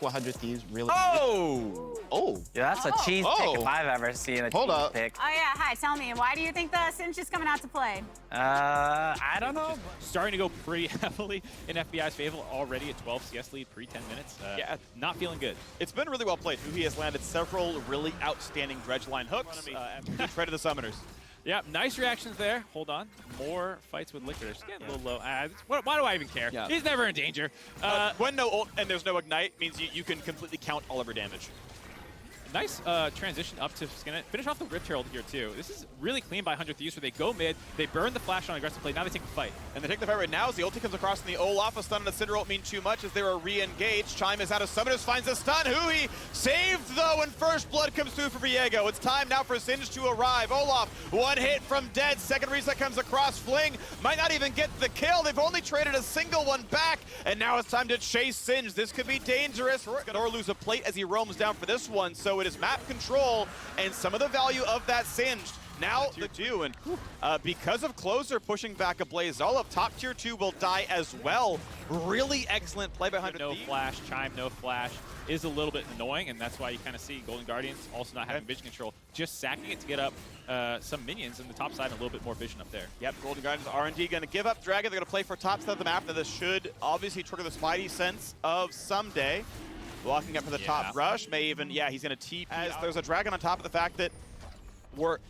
100 Thieves really. Oh! Yeah, that's a cheese pick if I've ever seen a cheese pick. Oh yeah, hi, tell me, why do you think the Singe is coming out to play? I don't know. Starting to go pretty heavily in FBI's favor already, a 12 CS lead pre-10 minutes. Yeah, not feeling good. It's been really well played. He has landed several really outstanding dredge line hooks. Good try to the summoners. Yeah, nice reactions there. Hold on. More fights with Liquor. Just getting a little low. Why do I even care? Yeah. He's never in danger. When no ult and there's no ignite means you can completely count all of your damage. Nice transition up to skin it. Finish off the Rift Herald here, too. This is really clean by 100 Thieves, where they go mid, they burn the flash on aggressive play, now they take the fight. And they take the fight right now as the ulti comes across in the Olaf. A stun and a Cinder ult mean too much as they were re-engaged. Chime is out of Summoners, finds a stun. Hui saved, though, when first blood comes through for Viego. It's time now for Singe to arrive. Olaf, one hit from dead. Second reset comes across. Fling might not even get the kill. They've only traded a single one back, and now it's time to chase Singe. This could be dangerous. Or lose a plate as he roams down for this one, so it is map control and some of the value of that Singed. Now the 2, and because of Closer pushing back a Blaze, all of top tier 2 will die as well. Really excellent play by 100 No Thieves. flash, Chime, no flash is a little bit annoying, and that's why you kind of see Golden Guardians also not having vision control, just sacking it to get up some minions in the top side and a little bit more vision up there. Yep, Golden Guardians RNG going to give up Dragon. They're going to play for top side of the map. Now this should obviously trigger the Spidey sense of someday. Walking up for the top rush, may even, he's going to TP as there's a Dragon on top of the fact that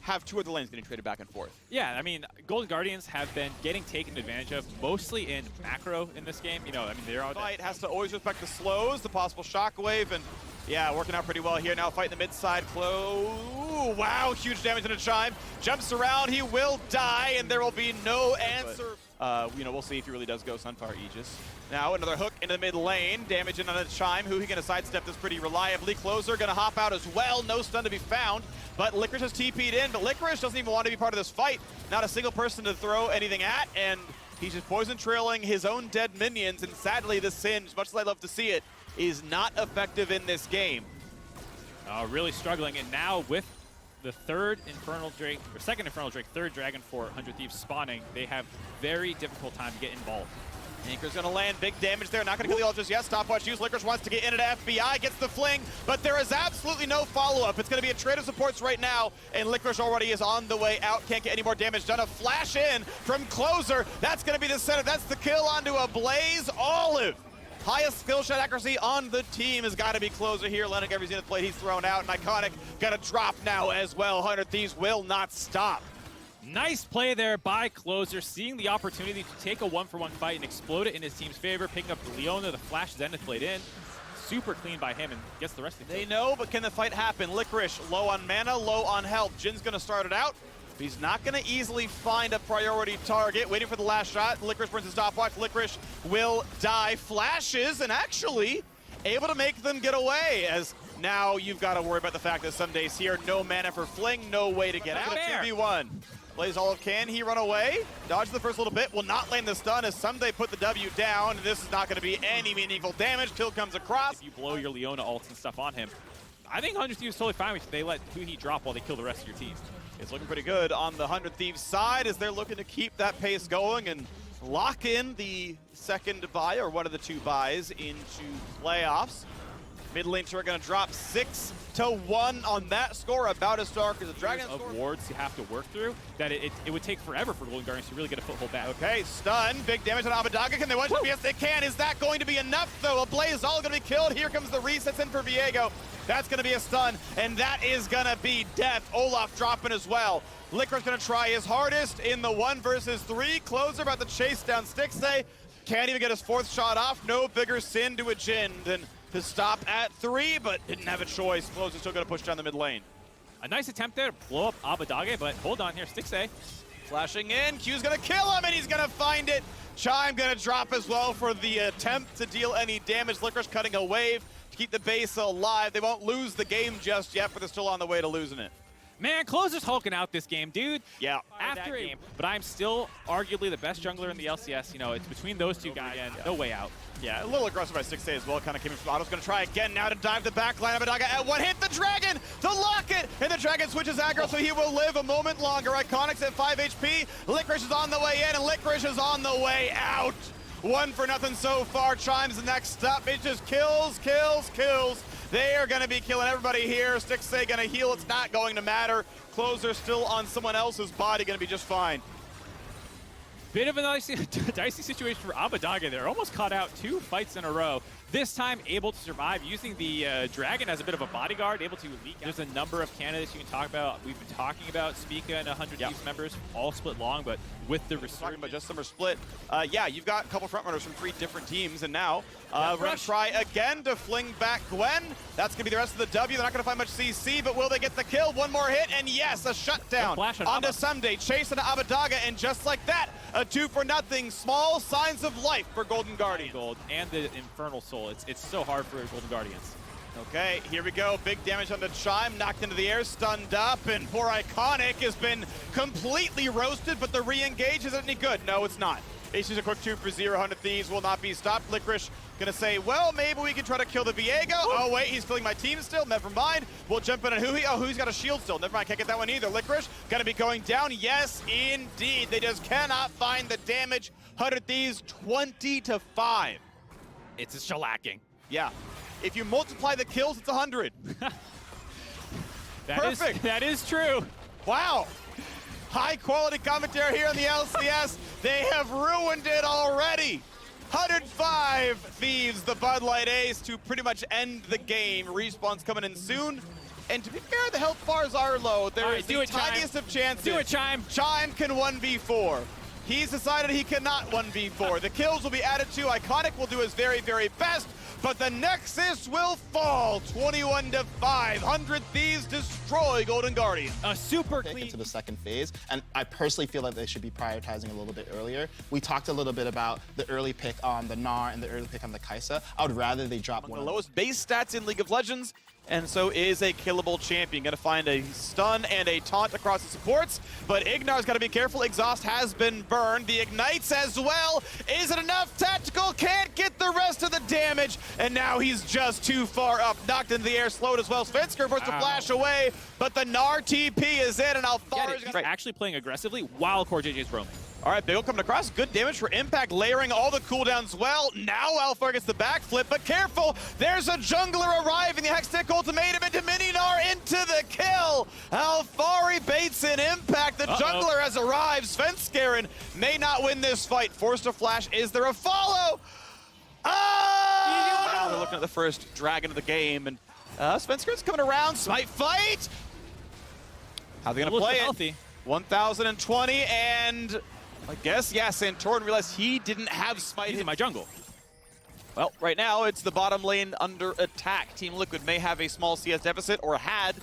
have two other lanes getting traded back and forth. Yeah, I mean, Golden Guardians have been getting taken advantage of, mostly in macro in this game. You know, I mean, they're all... Fight has to always respect the slows, the possible shockwave, and yeah, working out pretty well here. Now fighting the mid side, Ooh, wow, huge damage into Chime. Jumps around, he will die, and there will be no answer. But, we'll see if he really does go Sunfire Aegis. Now another hook into the mid lane, damage in on a Chime. Who he gonna sidestep this pretty reliably. Closer gonna hop out as well, no stun to be found. But Licorice has TP'd in, but Licorice doesn't even want to be part of this fight. Not a single person to throw anything at, and he's just poison trailing his own dead minions, and sadly the Singe, much as I'd love to see it, is not effective in this game. Really struggling, and now with the third Infernal Drake, or second Infernal Drake, third Dragon for 100 Thieves spawning, they have very difficult time to get involved. Anchor's gonna land big damage there. Not gonna kill the ult just yet. Stopwatch use. Licorice wants to get into FBI, gets the fling, but there is absolutely no follow-up. It's gonna be a trade of supports right now, and Licorice already is on the way out. Can't get any more damage done. A flash in from Closer. That's gonna be the setup. That's the kill onto a Blaze Olive. Highest skill shot accuracy on the team has got to be Closer here. Lennox, every single plate he's thrown out, and Iconic gonna drop now as well. 100 Thieves will not stop. Nice play there by Closer, seeing the opportunity to take a one-for-one fight and explode it in his team's favor, picking up the Leona, the flash Zenith played in. Super clean by him and gets the rest of the They know, but can the fight happen? Licorice, low on mana, low on health. Jin's gonna start it out. He's not gonna easily find a priority target. Waiting for the last shot. Licorice brings a stopwatch. Licorice will die. Flashes, and actually able to make them get away, as now you've got to worry about the fact that Sunday's here. No mana for Fling, no way to get out. 2v1. Blaze Olive, can he run away? Dodge the first little bit, will not land the stun as Sunday put the W down. This is not going to be any meaningful damage. Kill comes across. If you blow your Leona ults and stuff on him, I think 100 Thieves is totally fine if they let Hui drop while they kill the rest of your team. It's looking pretty good on the 100 Thieves side as they're looking to keep that pace going and lock in the second bye, or one of the two buys, into playoffs. Mid lane are going to drop 6-1 on that score, about as dark as a Dragon of score. Wards you have to work through, that it would take forever for Golden Guardians to really get a foothold back. Okay, stun, big damage on Abadaga. Can they one shot? Yes, they can. Is that going to be enough, though? A Blaze all going to be killed. Here comes the resets in for Viego. That's going to be a stun, and that is going to be death. Olaf dropping as well. Licorice going to try his hardest in the 1 versus 3. Closer about to chase down Stixay. Can't even get his 4th shot off. No bigger sin to a Jin than to stop at 3, but didn't have a choice. Closer's still going to push down the mid lane. A nice attempt there to blow up Abadage, but hold on here, Stixay. Flashing in, Q's going to kill him, and he's going to find it. Chime going to drop as well for the attempt to deal any damage. Licorice cutting a wave to keep the base alive. They won't lose the game just yet, but they're still on the way to losing it. Man, Closer's hulking out this game, dude. Yeah. After a game, but I'm still arguably the best jungler in the LCS. You know, it's between those two guys. No way out. Yeah, a little aggressive by 6A as well. Kind of came in from Otto's going to try again now to dive the back line. Abadaga at one hit the Dragon to lock it, and the Dragon switches aggro, so he will live a moment longer. Iconic's at 5 HP. Licorice is on the way in, and Licorice is on the way out. 1-0 so far. Chime's the next up. It just kills. They are going to be killing everybody here. Stixxay going to heal. It's not going to matter. Closer still on someone else's body. Going to be just fine. Bit of a dicey situation for Abbedagge there. Almost caught out 2 fights in a row. This time able to survive using the Dragon as a bit of a bodyguard, able to leak out. There's a number of candidates you can talk about. We've been talking about Spica and 100 Thieves members, all split long, but with the resurgence. But just some are split. Yeah, you've got a couple frontrunners from 3 different teams, and now we're going to try again to fling back Gwen. That's going to be the rest of the W. They're not going to find much CC, but will they get the kill? One more hit, and yes, a shutdown onto Someday. Chase into Abbedagge, and just like that, a 2-0. Small signs of life for Golden Guardian. Gold and the Infernal Soul. It's so hard for Golden Guardians. Okay, here we go. Big damage onto Chime, knocked into the air, stunned up, and poor Iconic has been completely roasted, but the re-engage isn't any good. No, it's not. It's just a quick 2 for 0. 100 Thieves will not be stopped. Licorice gonna say, well, maybe we can try to kill the Viego. Oh, wait, he's killing my team still. Never mind. We'll jump in on Huhi. Oh, Huhi's got a shield still. Never mind, can't get that one either. Licorice gonna be going down. Yes, indeed. They just cannot find the damage. 100 Thieves, 20-5. It's a shellacking. Yeah. If you multiply the kills, it's 100. Perfect. That is true. Wow. High quality commentary here on the LCS. They have ruined it already. 105 Thieves, the Bud Light Ace, to pretty much end the game. Respawn's coming in soon. And to be fair, the health bars are low. There is the tiniest of chances. Do it, Chime. Chime can 1v4. He's decided he cannot 1v4. The kills will be added to. Iconic will do his very, very best. But the Nexus will fall 21-5. 100 Thieves destroy Golden Guardian. A super pick clean into the second phase, and I personally feel like they should be prioritizing a little bit earlier. We talked a little bit about the early pick on the Gnar and the early pick on the Kai'Sa. I would rather they drop one of the lowest base stats in League of Legends, and so is a killable champion. Gonna find a stun and a taunt across the supports, but Ignar's gotta be careful. Exhaust has been burned. The Ignites as well. Is it enough? Tactical can't get the rest of the damage, and now he's just too far up. Knocked into the air, slowed as well. Svensker forced to flash away, but the Gnar TP is in, and Alfaro is actually playing aggressively while CoreJJ's roaming. All right, Bagel coming across. Good damage for Impact, layering all the cooldowns well. Now Alfaro gets the backflip, but careful. There's a jungler arriving. The Hextech ultimatum into Mininar into the kill. Alfari baits in Impact. The jungler has arrived. Svenskeren may not win this fight. Forced to flash. Is there a follow? Oh! Now they're looking at the first dragon of the game, and Svenskeren's coming around. Smite fight. How are they going to play it? Healthy. 1020, and I guess, yeah, Santorin realized he didn't have Smite. He's in my jungle. Well, right now, it's the bottom lane under attack. Team Liquid may have a small CS deficit, or had,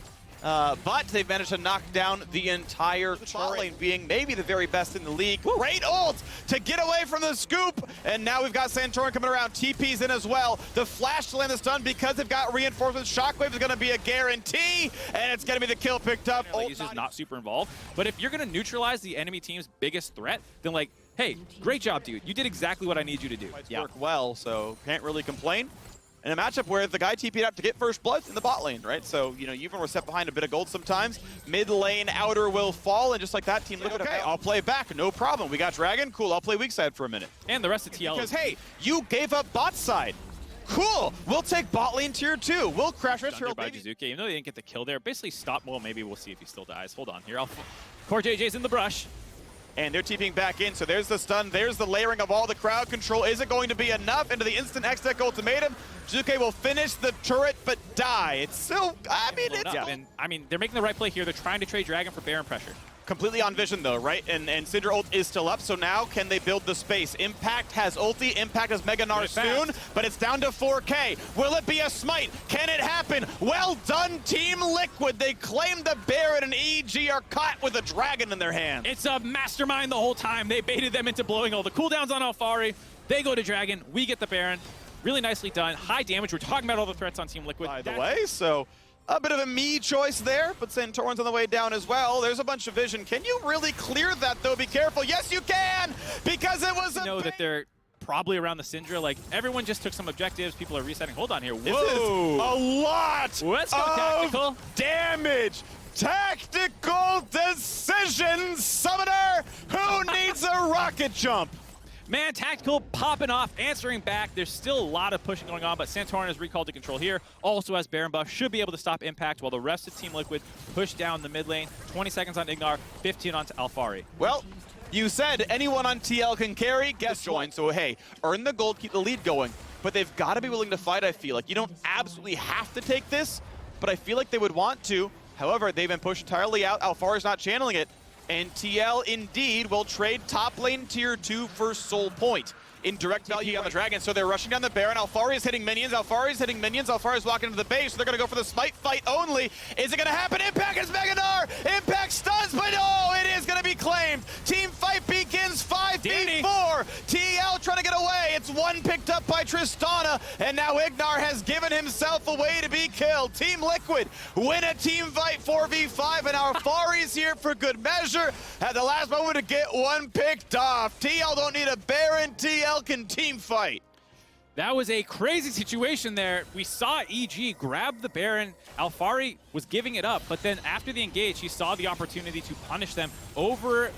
but they've managed to knock down the entire bot lane, being maybe the very best in the league. Great ult to get away from the scoop, and now we've got Santorin coming around. TP's in as well. The flash to land is done because they've got reinforcements. Shockwave is going to be a guarantee, and it's going to be the kill picked up. Like, he's just not super involved. But if you're going to neutralize the enemy team's biggest threat, then like, hey, great job, dude. You did exactly what I need you to do. Work well, so can't really complain. In a matchup where the guy TP'd out to get first blood in the bot lane, right? So, you know, even we're set behind a bit of gold sometimes. Mid lane outer will fall, and just like that, Team Liquid, okay, I'll play back, no problem. We got Dragon, cool, I'll play weak side for a minute. And the rest of TL. Because, hey, you gave up bot side. Cool, we'll take bot lane tier 2. We'll crash red turtle, by Jizuke. Even though they didn't get the kill there, basically stop. Well, maybe we'll see if he still dies. Hold on here. CoreJJ's in the brush. And they're TPing back in, so there's the stun, there's the layering of all the crowd control. Is it going to be enough into the instant Hextech ultimatum? Jizuke will finish the turret, but die. It's still, I mean, it's... Yeah. And, I mean, they're making the right play here. They're trying to trade Dragon for Baron pressure. Completely on vision, though, right? And Cinder ult is still up, so now can they build the space? Impact has ulti, Impact has Mega Gnar soon, but it's down to 4K. Will it be a smite? Can it happen? Well done, Team Liquid. They claim the Baron and EG are caught with a dragon in their hand. It's a mastermind the whole time. They baited them into blowing all the cooldowns on Alfari. They go to Dragon. We get the Baron. Really nicely done. High damage. We're talking about all the threats on Team Liquid. By the way, so... a bit of a me choice there, but Santorin's on the way down as well. There's a bunch of vision. Can you really clear that, though? Be careful. Yes, you can, because it was a... know that they're probably around the Syndra. Like, everyone just took some objectives. People are resetting. Hold on here. Whoa. This is a lot Let's go tactical. Damage. Tactical decisions, Summoner. Who needs a rocket jump? Man, Tactical popping off, answering back. There's still a lot of pushing going on, but Santorin is recalled to control here. Also has Baron buff, should be able to stop Impact while the rest of Team Liquid push down the mid lane. 20 seconds on Ignar, 15 on Alphari. Well, you said anyone on TL can carry, guest join. So hey, earn the gold, keep the lead going. But they've got to be willing to fight, I feel like. You don't absolutely have to take this, but I feel like they would want to. However, they've been pushed entirely out. Alphari's not channeling it. And TL indeed will trade top lane tier 2 for soul point in direct value on the Dragon. So they're rushing down the Baron. Alphari is hitting minions. Alphari's hitting minions. Alphari's walking into the base. So they're going to go for the smite fight only. Is it going to happen? Impact is Meganar. Impact stuns, but no, it is going to be claimed. Team fight begins 5v4. TL trying to get away. It's one picked up by Tristana. And now Ignar has given himself away to be killed. Team Liquid win a team fight 4v5. And Alphari's here for good measure. At the last moment to get one picked off. TL don't need a Baron. TL can team fight. That was a crazy situation there. We saw EG grab the Baron. Alphari was giving it up, but then after the engage, he saw the opportunity to punish them over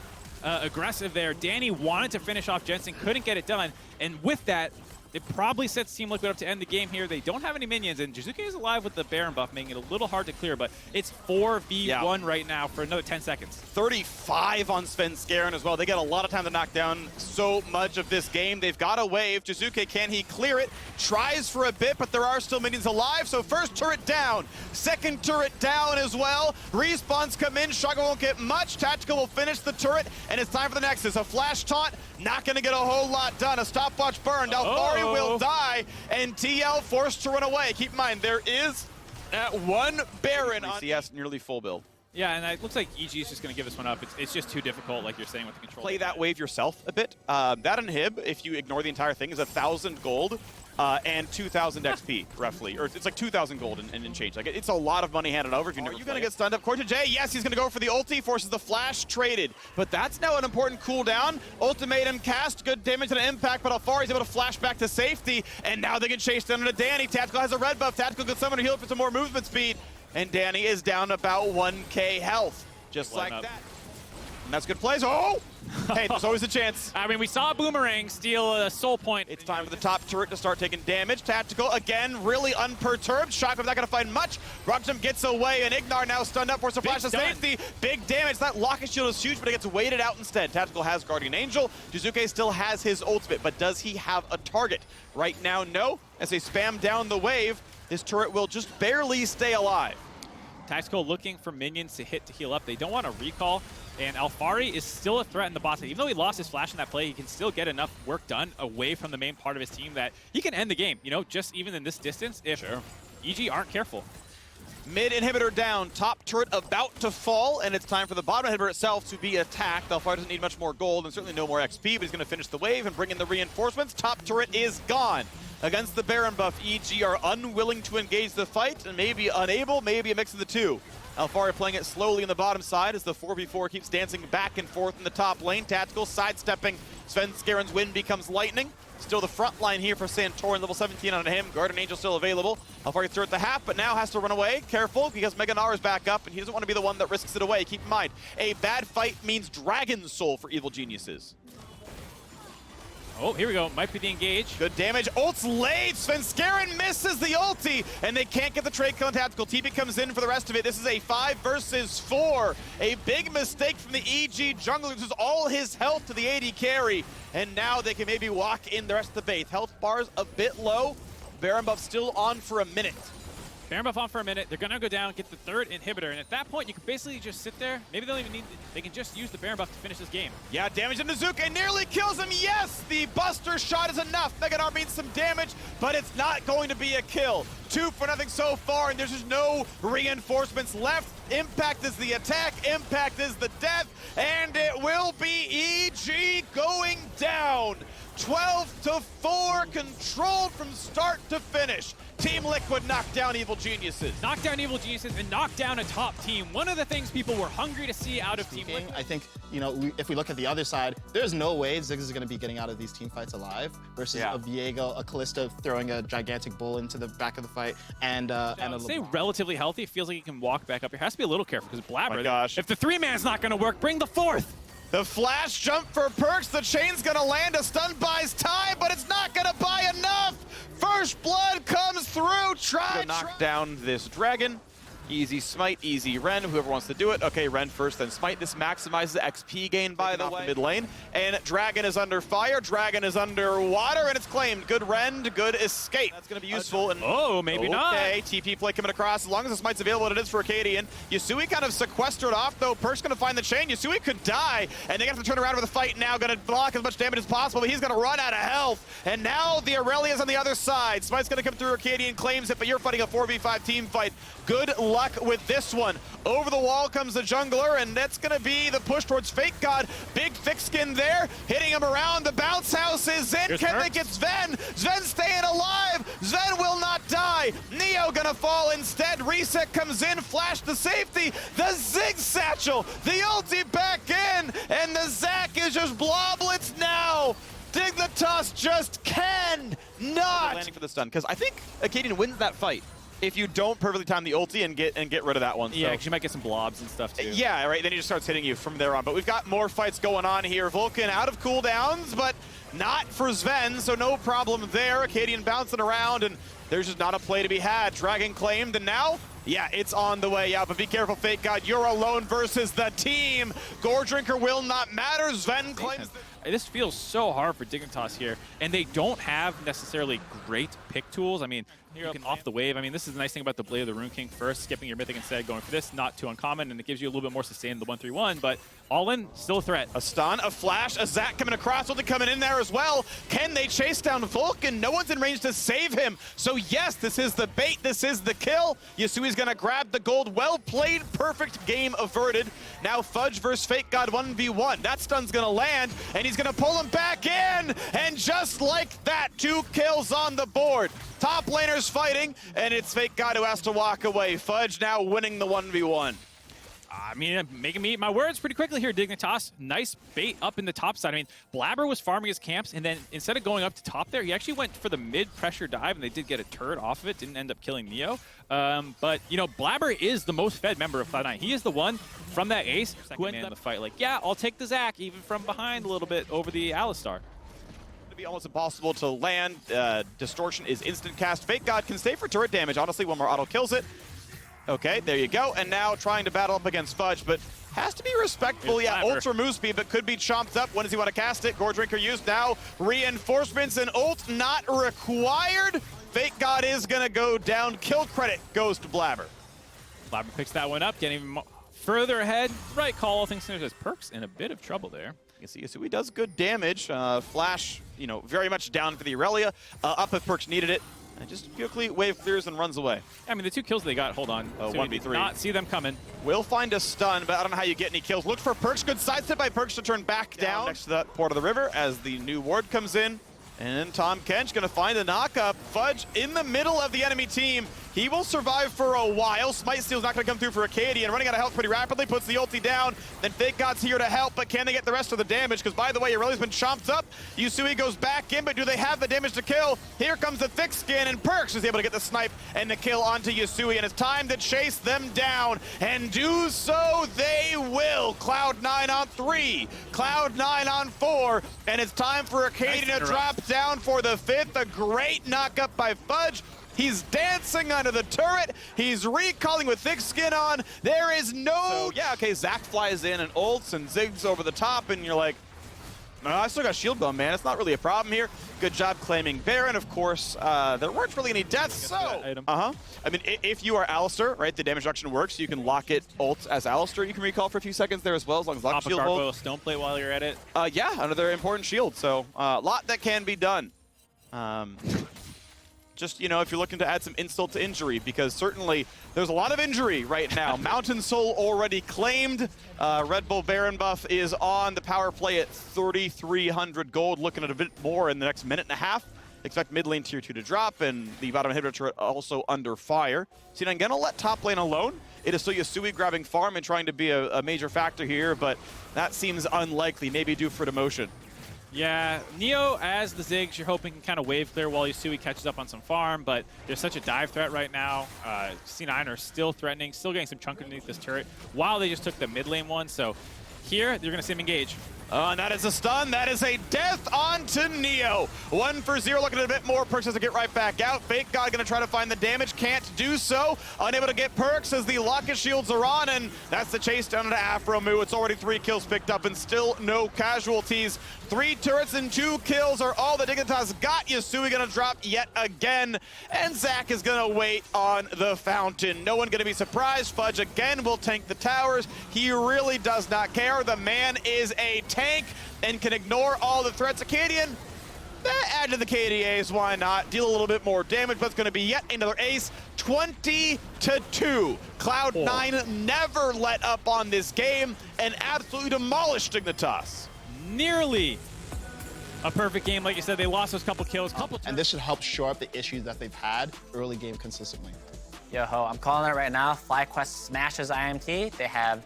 aggressive there. Danny wanted to finish off Jensen, couldn't get it done, and with that, it probably sets Team Liquid up to end the game here. They don't have any minions, and Jizuke is alive with the Baron buff, making it a little hard to clear, but it's 4v1 right now for another 10 seconds. 35 on Svenskeren as well. They get a lot of time to knock down so much of this game. They've got a wave. Jizuke, can he clear it? Tries for a bit, but there are still minions alive, so first turret down. Second turret down as well. Respawns come in. Shugga won't get much. Tactical will finish the turret, and it's time for the Nexus. A flash taunt, not going to get a whole lot done. A stopwatch burned. Alphari will die, and TL forced to run away. Keep in mind, there is that one Baron on CS nearly full build. Yeah, and it looks like EG is just going to give this one up. It's just too difficult, like you're saying, with the control. Play that wave yourself a bit. That inhib, if you ignore the entire thing, is 1,000 gold and 2,000 XP, roughly. Or it's like 2,000 gold and change. Like, it's a lot of money handed over if you never. Are you going to get stunned up? Corte J, yes, he's going to go for the ulti, forces the flash, traded. But that's now an important cooldown. Ultimatum cast, good damage and an impact, but Alphari's able to flash back to safety, and now they can chase down into Danny. Tactical has a red buff. Tactical can summon a heal for some more movement speed. And Danny is down about 1k health, just like that. And that's good plays. Oh! Hey, there's always a chance. I mean, we saw Boomerang steal a soul point. It's time for the top turret to start taking damage. Tactical, again, really unperturbed. Shockwave not going to find much. Rockjump gets away, and Ignar now stunned up for some flash to safety. Big damage. That Locket Shield is huge, but it gets weighted out instead. Tactical has Guardian Angel. Jizuke still has his ultimate, but does he have a target? Right now, no. As they spam down the wave, this turret will just barely stay alive. Tactical looking for minions to hit to heal up. They don't want to recall, and Alphari is still a threat in the bot side. Even though he lost his flash in that play, he can still get enough work done away from the main part of his team that he can end the game, you know, just even in this distance if EG aren't careful. Mid inhibitor down, top turret about to fall, and it's time for the bottom inhibitor itself to be attacked. Alphari doesn't need much more gold and certainly no more XP, but he's going to finish the wave and bring in the reinforcements. Top turret is gone. Against the Baron buff, EG are unwilling to engage the fight and maybe unable, maybe a mix of the two. Alphari playing it slowly in the bottom side as the 4v4 keeps dancing back and forth in the top lane. Tactical sidestepping. Svenskeren's win becomes lightning. Still the front line here for Santorin, level 17 on him. Guardian Angel still available. Alphari through at the half, but now has to run away. Careful, because Meganar is back up, and he doesn't want to be the one that risks it away. Keep in mind, a bad fight means Dragon Soul for Evil Geniuses. Oh, here we go. Might be the engage. Good damage. Ult's late. Svenskeren misses the ulti, and they can't get the trade kill on Tactical. TP comes in for the rest of it. This is a 5 versus 4. A big mistake from the EG jungler. Loses all his health to the AD carry, and now they can maybe walk in the rest of the base. Health bars a bit low. Baron buff still on for a minute. Baron buff on for a minute. They're going to go down, get the third inhibitor, and at that point, you can basically just sit there. Maybe they don't even need they can just use the Baron buff to finish this game. Yeah, damage into Zuke nearly kills him. Yes, the Buster shot is enough. Meganar means some damage, but it's not going to be a kill. 2 for nothing so far, and there's just no reinforcements left. Impact is the attack, Impact is the death, and it will be EG going down. 12-4, controlled from start to finish. Team Liquid knocked down Evil Geniuses. Knocked down Evil Geniuses and knocked down a top team. One of the things people were hungry to see out of Team Liquid. I think, you know, if we look at the other side, there's no way Ziggs is going to be getting out of these team fights alive versus a Viego, a Callisto throwing a gigantic bull into the back of the fight, and a stay relatively healthy. Feels like he can walk back up here. Has to be a little careful because Blabber. Oh my gosh. If the 3-man's not going to work, bring the 4th. The flash jump for Perks. The chain's gonna land. A stun buys time, but it's not gonna buy enough. First blood comes through. Try to knock down this dragon. Easy smite, easy Ren, whoever wants to do it. Okay, Ren first, then smite. This maximizes the XP gain, by the way. Mid lane. And Dragon is under fire, Dragon is under water, and it's claimed. Good Ren, good escape. That's going to be useful. And oh, maybe not. Okay, TP play coming across. As long as the smite's available, and it is for Acadian. Yasui kind of sequestered off, though. Perk's going to find the chain. Yasui could die, and they have to turn around with the fight now. Going to block as much damage as possible, but he's going to run out of health. And now the Aurelia's on the other side. Smite's going to come through. Acadian claims it, but you're fighting a 4v5 team fight. Good luck with this one. Over the wall comes the jungler, and that's going to be the push towards Fake God. Big thick skin there, hitting him around. The bounce house is in. Here's Can they get Sven? Sven staying alive. Sven will not die. Neo going to fall instead. Reset comes in, flash to safety. The Zig Satchel, the ulti back in, and the Zac is just bloblets now. Dignitas just cannot. Landing for the stun, because I think Acadian wins that fight if you don't perfectly time the ulti and get rid of that one. Yeah, because you might get some blobs and stuff too. Yeah, right, then he just starts hitting you from there on. But we've got more fights going on here. Vulcan out of cooldowns, but not for Sven, so no problem there. Acadian bouncing around, and there's just not a play to be had. Dragon claimed, and now, yeah, it's on the way out, but be careful, Fake God. You're alone versus the team. Gore Drinker will not matter. Sven claims... This feels so hard for Dignitas here, and they don't have necessarily great pick tools. I mean, you can off the wave. I mean, this is the nice thing about the Blade of the Rune King first, skipping your Mythic instead, going for this, not too uncommon, and it gives you a little bit more sustain in the 1-3-1, but all in, still a threat. A stun, a flash, a Zac coming across, ulti coming in there as well. Can they chase down Vulcan? No one's in range to save him. So yes, this is the bait, this is the kill. Yasui's gonna grab the gold. Well played, perfect game averted. Now Fudge versus Fake God 1v1. That stun's gonna land, and he's gonna pull him back in, and just like that, 2 kills on the board. Top laners fighting, and it's Fake God who has to walk away. Fudge now winning the 1v1. I mean, making me eat my words pretty quickly here, Dignitas. Nice bait up in the top side. I mean, Blabber was farming his camps, and then instead of going up to top there, he actually went for the mid-pressure dive, and they did get a turret off of it. Didn't end up killing Neo. But, you know, Blabber is the most fed member of Cloud9. He is the one from that ace who ended up in the fight. Like, yeah, I'll take the Zac, even from behind a little bit over the Alistar. Be almost impossible to land. Distortion is instant cast. Fake God can stay for turret damage. Honestly, one more auto kills it. Okay, there you go. And now trying to battle up against Fudge, but has to be respectful. Yeah, ultra move speed, but could be chomped up. When does he want to cast it? Gore Drinker used now. Reinforcements and ult not required. Fake God is going to go down. Kill credit goes to Blabber. Blabber picks that one up, getting even further ahead. Right call, all things considered. Perks in a bit of trouble there. You can see Yasui does good damage. Flash, you know, very much down for the Aurelia. Up if Perks needed it. And just quickly wave clears and runs away. I mean, the 2 kills they got, hold on. 1v3. Did not see them coming. Will find a stun, but I don't know how you get any kills. Look for Perks. Good sidestep by Perks to turn back down next to that port of the river as the new ward comes in. And Tom Kench going to find a knock-up. Fudge in the middle of the enemy team. He will survive for a while. Smite Steel's not going to come through for Acadian. Running out of health pretty rapidly, puts the ulti down. Then Fake God's here to help, but can they get the rest of the damage? Because, by the way, Aurelia's been chomped up. Yasui goes back in, but do they have the damage to kill? Here comes the thick skin, and Perks is able to get the snipe and the kill onto Yasui, and it's time to chase them down, and do so they will. Cloud9 on 3, Cloud9 on 4, and it's time for Acadian to drop down for the 5th. A great knock-up by Fudge. He's dancing under the turret. He's recalling with thick skin on. There is no... So, yeah, okay, Zac flies in and ults and zigs over the top, and you're like, no, I still got shield bum, man. It's not really a problem here. Good job claiming Baron, of course. There weren't really any deaths, so... I mean, if you are Alistar, right, the damage reduction works. You can lock it ult as Alistar. You can recall for a few seconds there as well, as long as lock shield hold. Stone plate while you're at it. Yeah, another important shield, so a lot that can be done. Just, you know, if you're looking to add some insult to injury, because certainly there's a lot of injury right now. Mountain Soul already claimed. Red Bull Baron buff is on the power play at 3,300 gold, looking at a bit more in the next minute and a half. Expect mid lane tier 2 to drop, and the bottom inhibitor turret also under fire. So I'm going to let top lane alone. It is still Yasui grabbing farm and trying to be a major factor here, but that seems unlikely, maybe due for demotion. Yeah, Neo as the Ziggs, you're hoping can kind of wave clear while Yasui catches up on some farm, but there's such a dive threat right now. C9 are still threatening, still getting some chunk underneath this turret, while they just took the mid lane one, so Here, you're going to see him engage. And that is a stun. That is a death onto Neo. 1 for 0, looking at a bit more. Perks has to get right back out. Fake God going to try to find the damage. Can't do so. Unable to get Perks as the Locket shields are on, and that's the chase down into Afromu. It's already 3 kills picked up and still no casualties. 3 turrets and 2 kills are all the Dignitas got. Yasui going to drop yet again, and Zach is going to wait on the fountain. No one going to be surprised. Fudge again will tank the towers. He really does not care. The man is a tank and can ignore all the threats. Acadian, add to the KDAs, why not? Deal a little bit more damage, but it's going to be yet another ace. 20-2. Cloud9 never let up on this game and absolutely demolished Dignitas. Nearly a perfect game. Like you said, they lost those couple kills. And this should help shore up the issues that they've had early game consistently. Yo-ho, I'm calling it right now. FlyQuest smashes IMT. They have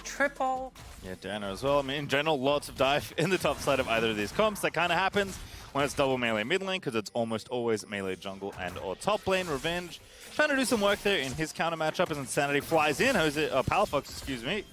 triple. Yeah, Dana as well. I mean, in general, lots of dive in the top side of either of these comps. That kind of happens when it's double melee mid lane, because it's almost always melee jungle and or top lane. Revenge trying to do some work there in his counter matchup as Insanity flies in. Palafox, excuse me.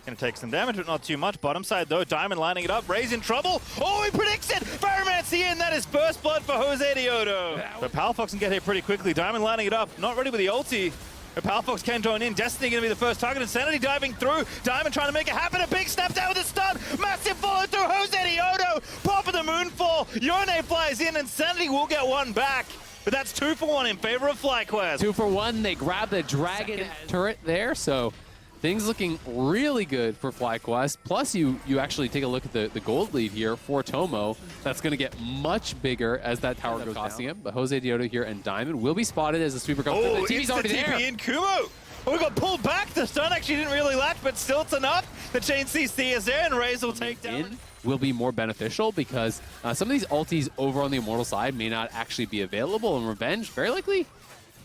Gonna take some damage, but not too much. Bottom side though, Diamond lining it up. Ray's in trouble. Oh, he predicts it! Pyromancy in, that is first blood for Jose Diodo. But Palafox can get here pretty quickly. Diamond lining it up, not ready with the ulti. But Palafox can join in. Destiny gonna be the first target. Insanity diving through. Diamond trying to make it happen. A big snap down with a stun. Massive follow through. Jose Diodo. Pop of the moonfall. Yone flies in. Insanity will get one back. But that's 2 for 1 in favor of FlyQuest. 2 for 1. They grab the dragon turret there, so things looking really good for FlyQuest. Plus, you actually take a look at the gold lead here for Tomo. That's going to get much bigger as that tower goes costing him. But Jose Diodo here and Diamond will be spotted as the sweeper comes through. The TV's already there. In Kumo. Oh, we got pulled back. The stun actually didn't really latch, but still it's enough. The chain CC is there, and Raze will take down. Will be more beneficial because some of these ultis over on the Immortal side may not actually be available, and Revenge very likely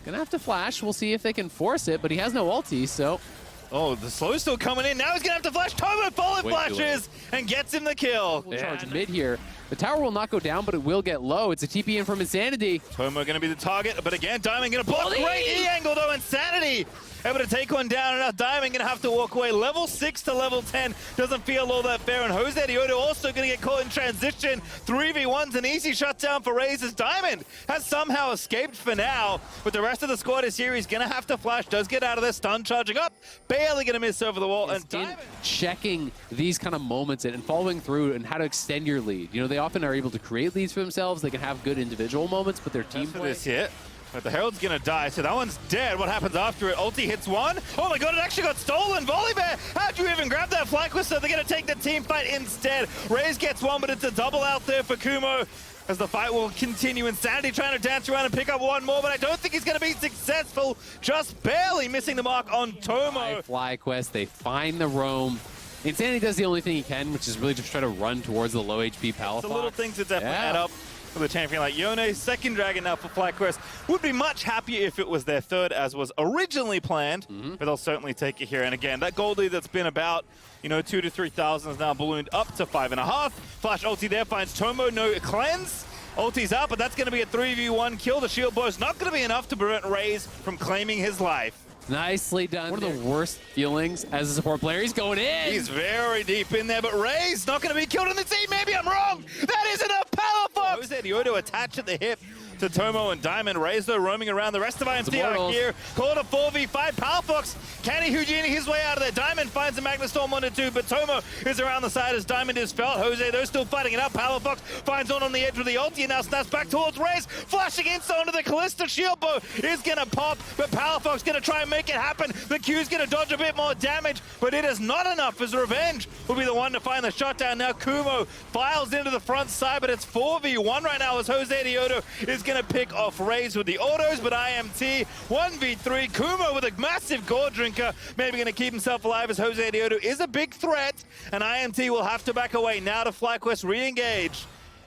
gonna have to flash. We'll see if they can force it, but he has no ulti, so. Oh, the slow's still coming in. Now he's gonna have to flash. Tomo forward flashes and gets him the kill. We'll charge mid here. The tower will not go down, but it will get low. It's a TP in from Insanity. Tomo gonna be the target, but again, Diamond gonna block. Great E angle though, Insanity able to take one down, and now Diamond gonna have to walk away. Level 6 to level 10 doesn't feel all that fair, and Jose Diodo also gonna get caught in transition. 3v1's an easy shutdown for Raze as Diamond has somehow escaped for now, but the rest of the squad is here. He's gonna have to flash, does get out of there, stun charging up, barely gonna miss over the wall, and Diamond checking these kind of moments and following through and how to extend your lead. You know, they often are able to create leads for themselves. They can have good individual moments, but their team play. This hit. But the Herald's gonna die, so that one's dead. What happens after it? Ulti hits one. Oh my god, it actually got stolen. Volibear, how'd you even grab that FlyQuest? So they're gonna take the team fight instead. Raze gets one, but it's a double out there for Kumo as the fight will continue. Insanity trying to dance around and pick up one more, but I don't think he's gonna be successful. Just barely missing the mark on Tomo. FlyQuest, they find the roam. Insanity does the only thing he can, which is really just try to run towards the low HP Palafox. The little things that definitely add up for the champion like Yone. Second dragon now for FlyQuest. Would be much happier if it was their third, as was originally planned, but they'll certainly take it here. And again, that gold lead that's been about, 2,000 to 3,000 is now ballooned up to 5.5. Flash ulti there finds Tomo, no cleanse. Ulti's up, but that's going to be a 3v1 kill. The shield bow's not going to be enough to prevent Raze from claiming his life. Nicely done. One of the worst feelings as a support player. He's going in. He's very deep in there, but Raze not going to be killed in the team. Maybe I'm wrong. That is enough Palafox. Jose Diodo attached at the hip to Tomo and Diamond. Raze though roaming around. The rest of IMT are here. Call it a 4v5. Palafox, can he Houdini his way out of there? Diamond finds the Magna Storm 1-2, but Tomo is around the side as Diamond is felt. Jose though still fighting it up. Palafox finds one on the edge with the ulti and now snaps back towards Raze. Flashing inside onto the Callista. Shield bow is going to pop, but Palafox going to try and make it happen. The Q's going to dodge a bit more damage, but it is not enough as Revenge will be the one to find the shutdown. Now Kumo files into the front side, but it's 4v1 right now as Jose Diodo is going to pick off Raze with the autos, but IMT 1v3. Kumo with a massive gore drinker, maybe going to keep himself alive as Jose Diodo is a big threat, and IMT will have to back away. Now to FlyQuest re-engage.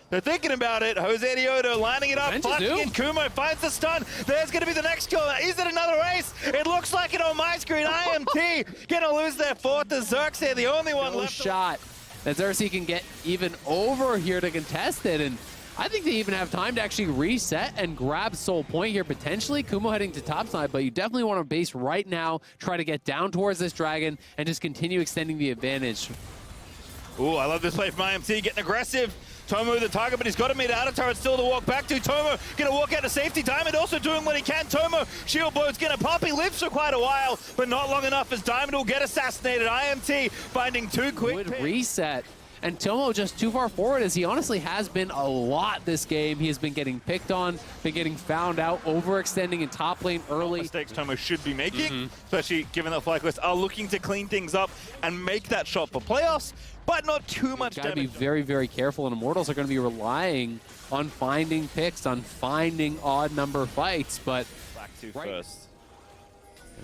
They're thinking about it. Jose Diodo lining it up, flashing in. Kumo finds the stun. There's going to be the next kill. Is it another ace? It looks like it on my screen. IMT going to lose their fourth. The Xerxes, the only one left. Shot that Xerxes can get even over here to contest it, and I think they even have time to actually reset and grab Soul Point here, potentially. Kumo heading to top side, but you definitely want to base right now, try to get down towards this dragon, and just continue extending the advantage. Ooh, I love this play from IMT, getting aggressive. Tomo with the target, but he's got to meet out of turret still to walk back to. Tomo going to walk out to safety. Diamond also doing what he can. Tomo, shield blow's going to pop. He lives for quite a while, but not long enough as Diamond will get assassinated. IMT finding two quick Would reset. And Tomo just too far forward, as he honestly has been a lot this game. He has been getting picked on, been getting found out, overextending in top lane early. Mistakes Tomo should be making, especially given that FlyQuest are looking to clean things up and make that shot for playoffs, but not too much damage. Gotta be very, very careful, and Immortals are going to be relying on finding picks, on finding odd number fights, but Back to first.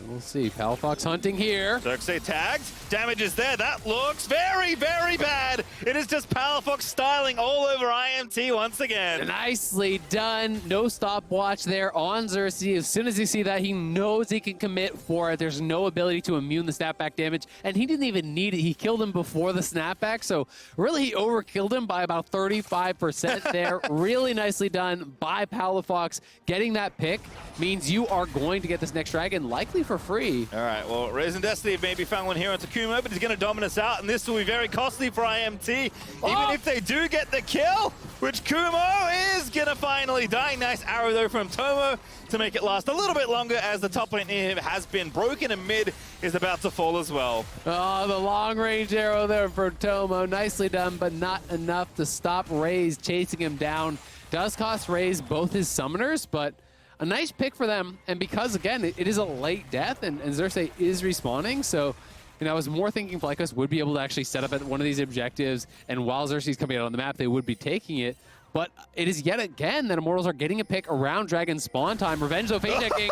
We'll see. Palafox hunting here. Xerxes tagged. Damage is there. That looks very, very bad. It is just Palafox styling all over IMT once again. Nicely done. No stopwatch there on Xerxes. As soon as you see that, he knows he can commit for it. There's no ability to immune the snapback damage, and he didn't even need it. He killed him before the snapback, so really he overkilled him by about 35% there. Really nicely done by Palafox. Getting that pick means you are going to get this next dragon likely for free. All right, well, Raisin Destiny have maybe found one here on Takumo, but he's going to dominate us out, and this will be very costly for IMT. Even if they do get the kill, which Kumo is going to finally die. Nice arrow, though, from Tomo to make it last a little bit longer as the top lane here has been broken, and mid is about to fall as well. Oh, the long-range arrow there for Tomo. Nicely done, but not enough to stop Raze chasing him down. Does cost Raze both his summoners, but a nice pick for them, and because, again, it is a late death, and Xerxes is respawning, so, you know, I was more thinking FlyQuest would be able to actually set up at one of these objectives, and while Xerxes coming out on the map, they would be taking it, but it is yet again that Immortals are getting a pick around Dragon spawn time. Revenge, though, fake checking.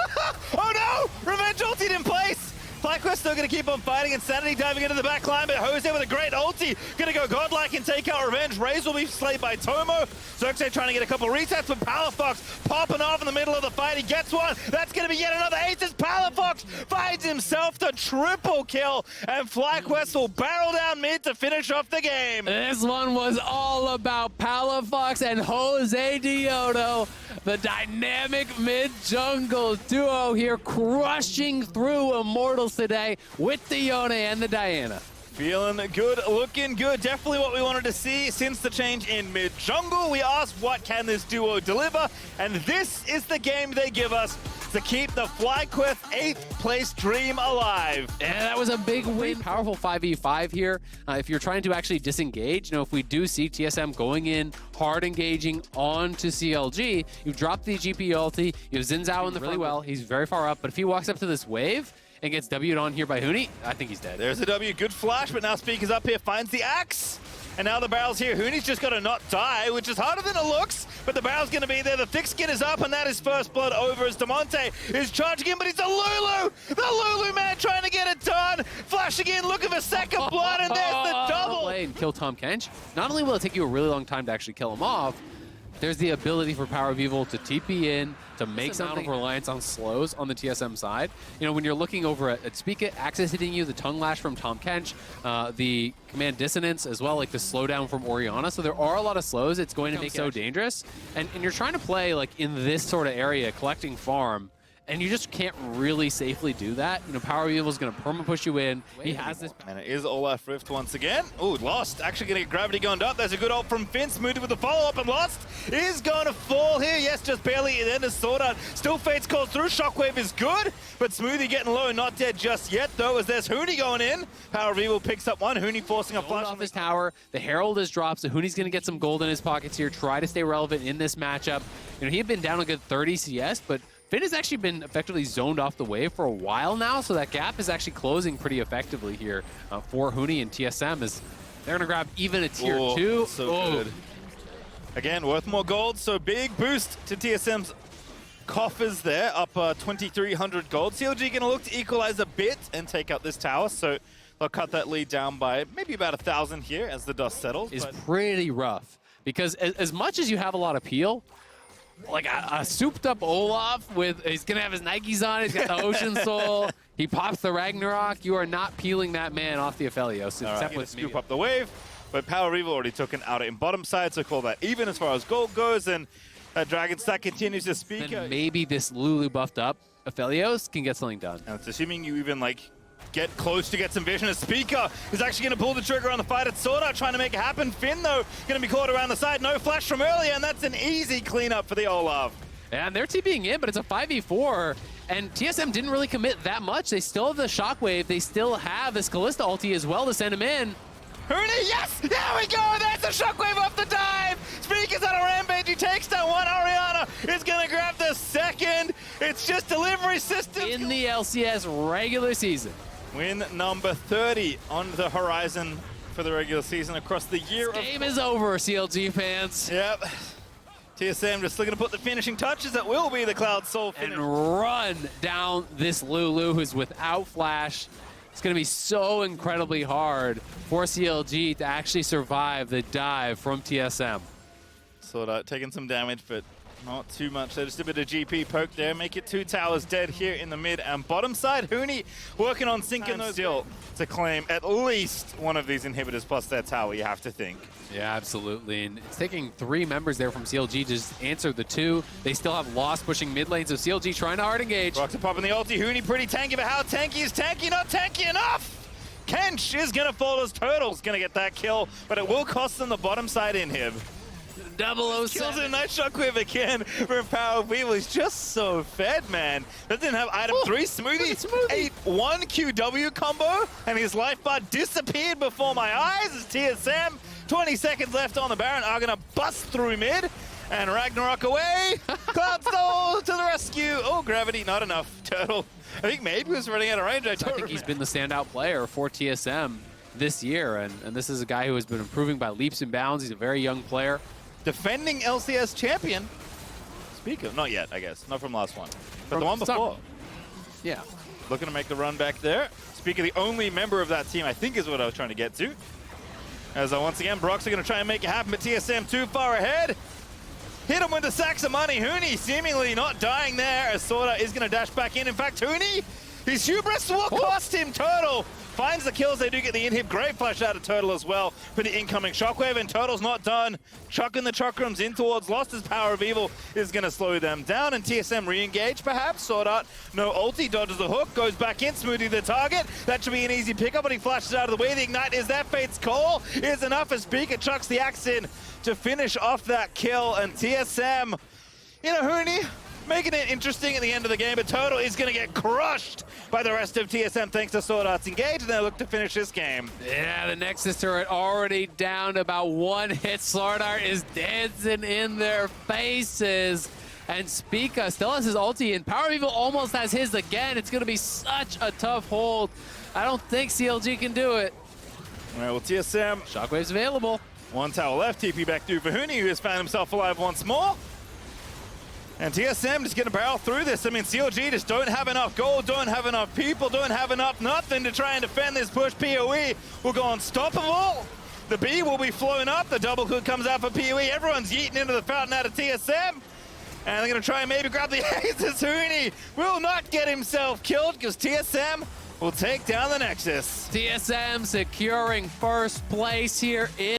Oh no! Revenge ulti in place! FlyQuest still going to keep on fighting. Insanity diving into the back line, but Jose with a great ulti. Going to go godlike and take out Revenge. Raze will be slayed by Tomo. Xerxes trying to get a couple resets, but Palafox popping off in the middle of the fight. He gets one. That's going to be yet another ace as Palafox finds himself the triple kill, and FlyQuest will barrel down mid to finish off the game. This one was all about Palafox and Jose Diodo, the dynamic mid-jungle duo here, crushing through Immortals today with the Yone and the Diana. Feeling good, looking good. Definitely what we wanted to see since the change in mid-jungle. We asked, what can this duo deliver? And this is the game they give us to keep the FlyQuest 8th place dream alive. And that was a big win. Powerful 5v5 here. If you're trying to actually disengage, you know, if we do see TSM going in, hard engaging onto CLG, you drop the GP ulti, you have Xin Zhao in the really well. He's very far up, but if he walks up to this wave and gets W'd on here by Huni, I think he's dead. There's a W, good flash, but now Speaker's up here, finds the axe. And now the barrel's here. Huni's just got to not die, which is harder than it looks, but the barrel's going to be there. The thick skin is up, and that is first blood over as Demonte is charging in, but it's a Lulu! The Lulu man trying to get it done! Flashing in, looking for second blood, and there's the double! And kill Tahm Kench. Not only will it take you a really long time to actually kill him off, there's the ability for Power of Evil to TP in, to make something of reliance on slows on the TSM side. You know, when you're looking over at Spica, Axis hitting you, the Tongue Lash from Tahm Kench, the Command Dissonance as well, like the slowdown from Orianna. So there are a lot of slows. It's going to make it so dangerous. And you're trying to play like in this sort of area, collecting farm, and you just can't really safely do that. You know, Power of Evil is going to perma push you in. He has this. And it is Olaf Rift once again. Ooh, Lost actually going to get gravity gunned up. There's a good ult from Finn. Smoothie with the follow-up, and Lost is going to fall here. Yes, just barely. Then is Sword Art. Still Fates calls through. Shockwave is good, but Smoothie getting low. Not dead just yet, though, as there's Huni going in. Power of Evil picks up one. Huni forcing a flash off his tower. The Herald is dropped, so Huni's going to get some gold in his pockets here. Try to stay relevant in this matchup. You know, he had been down a good 30 CS, but Finn has actually been effectively zoned off the wave for a while now, so that gap is actually closing pretty effectively here for Huni and TSM, as they're going to grab even a tier 2. So good. Again, worth more gold, so big boost to TSM's coffers there, up 2,300 gold. CLG going to look to equalize a bit and take out this tower, so they'll cut that lead down by maybe about 1,000 here as the dust settles. Is pretty rough, because as much as you have a lot of peel, like a souped up Olaf with, he's gonna have his Nikes on, he's got the Ocean Soul, he pops the Ragnarok, you are not peeling that man off the Aphelios. All right, scoop up the wave. But Power of Evil already took an out in bottom side, so call that even as far as gold goes, and Dragon Stack continues to speak. Then maybe this Lulu buffed up Aphelios can get something done. And it's assuming you even, like, get close to get some vision. A Speaker is actually going to pull the trigger on the fight. It's Sword Art trying to make it happen. Finn, though, going to be caught around the side. No flash from earlier, and that's an easy cleanup for the Olaf. And they're TPing in, but it's a 5v4. And TSM didn't really commit that much. They still have the Shockwave. They still have this Kalista ulti as well to send him in. Huni, yes! There we go! There's the Shockwave off the dive! Speaker's on a rampage. He takes down one. Ariana is going to grab the second. It's just delivery systems. In the LCS regular season. Win number 30 on the horizon for the regular season across the year. This game is over, CLG fans. Yep. TSM just looking to put the finishing touches. That will be the Cloud Soul finish. And run down this Lulu who's without flash. It's going to be so incredibly hard for CLG to actually survive the dive from TSM. Sort of taking some damage, but not too much. So just a bit of GP poke there. Make it 2 towers dead here in the mid and bottom side. Huni working on sinking those still to claim at least one of these inhibitors plus their tower, you have to think. Yeah, absolutely. And it's taking 3 members there from CLG to just answer the 2. They still have Lost pushing mid lane, so CLG trying to hard engage. Rocks are popping the ulti. Huni pretty tanky, but how tanky is tanky? Not tanky enough! Kench is going to fall as Turtle's going to get that kill, but it will cost them the bottom side inhib. 007. Kills a nice shockwave again from Power of Evil. He's just so fed, man. That didn't have item 3. Smoothie ate 1 QW combo, and his life bar disappeared before my eyes as TSM, 20 seconds left on the Baron, are going to bust through mid. And Ragnarok away. Cloud Soul to the rescue. Oh, gravity, not enough. Turtle, I think maybe was running out of range. I think he's been the standout player for TSM this year, and this is a guy who has been improving by leaps and bounds. He's a very young player. Defending LCS champion. Speaker, not yet, I guess. Not from last one. But the one before. Yeah. Looking to make the run back there. Speaker, the only member of that team, I think is what I was trying to get to. As once again, Brox are going to try and make it happen, but TSM too far ahead. Hit him with the sacks of money. Huni seemingly not dying there as Sorda is going to dash back in. In fact, Huni, his hubris will cost him. Turtle finds the kills. They do get the inhib. Great flash out of Turtle as well for the incoming shockwave, and Turtle's not done. Chucking the chakrams in towards Lost as Power of Evil is going to slow them down, and TSM re-engage perhaps. Sword Art, no ulti, dodges the hook, goes back in, Smoothie the target. That should be an easy pickup, but he flashes out of the way. The ignite is that. Fate's call is enough as Speaker chucks the axe in to finish off that kill, and TSM, you know, Huni, making it interesting at the end of the game, but Turtle is going to get crushed by the rest of TSM thanks to Sword Art's engage, and they look to finish this game. Yeah, the Nexus turret already down to about 1 hit. Sword Art is dancing in their faces. And Spica still has his ulti, and Power of Evil almost has his again. It's going to be such a tough hold. I don't think CLG can do it. All right, well, TSM. Shockwave's available. 1 tower left, TP back through for Huni, who has found himself alive once more. And TSM just gonna barrel through this. I mean, CLG just don't have enough gold, don't have enough people, don't have enough nothing to try and defend this push. PoE will go unstoppable. The B will be flown up. The double hook comes out for PoE. Everyone's yeeting into the fountain out of TSM. And they're gonna try and maybe grab the aces. Huni will not get himself killed because TSM will take down the Nexus. TSM securing first place here in